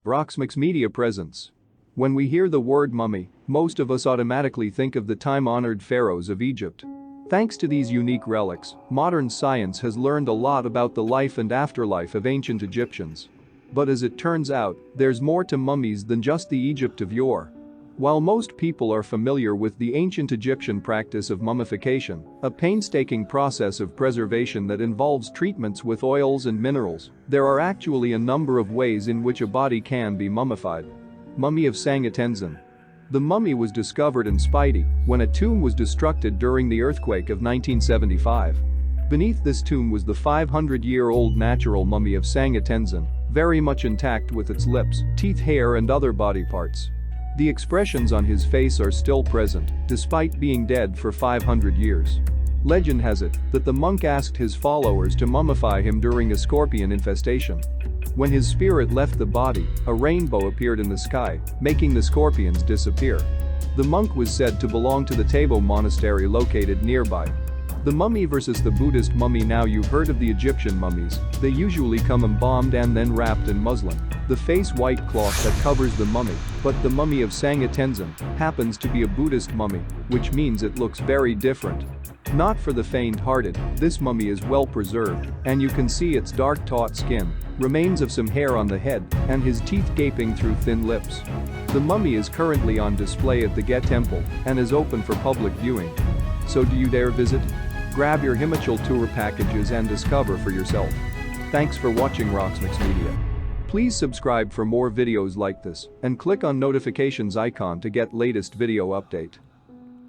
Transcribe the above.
Rocksmix Media presents. When we hear the word mummy, most of us automatically think of the time-honored pharaohs of Egypt. Thanks to these unique relics, modern science has learned a lot about the life and afterlife of ancient Egyptians. But as it turns out, there's more to mummies than just the Egypt of yore. While most people are familiar with the ancient Egyptian practice of mummification, a painstaking process of preservation that involves treatments with oils and minerals, there are actually a number of ways in which a body can be mummified. Mummy of Sangha Tenzin. The mummy was discovered in Spiti when a tomb was destructed during the earthquake of 1975. Beneath this tomb was the 500-year-old natural mummy of Sangha Tenzin, very much intact with its lips, teeth, hair and other body parts. The expressions on his face are still present, despite being dead for 500 years. Legend has it that the monk asked his followers to mummify him during a scorpion infestation. When his spirit left the body, a rainbow appeared in the sky, making the scorpions disappear. The monk was said to belong to the Tabo monastery located nearby. The mummy versus the Buddhist mummy. Now you've heard of the Egyptian mummies, they usually come embalmed and then wrapped in muslin, the face white cloth that covers the mummy, but the mummy of Sangha Tenzin happens to be a Buddhist mummy, which means it looks very different. Not for the faint-hearted, this mummy is well preserved, and you can see its dark taut skin, remains of some hair on the head, and his teeth gaping through thin lips. The mummy is currently on display at the Get Temple and is open for public viewing. So do you dare visit? Grab your Himachal tour packages and discover for yourself. Thanks for watching Rocksmix Media. Please subscribe for more videos like this and click on notifications icon to get latest video update.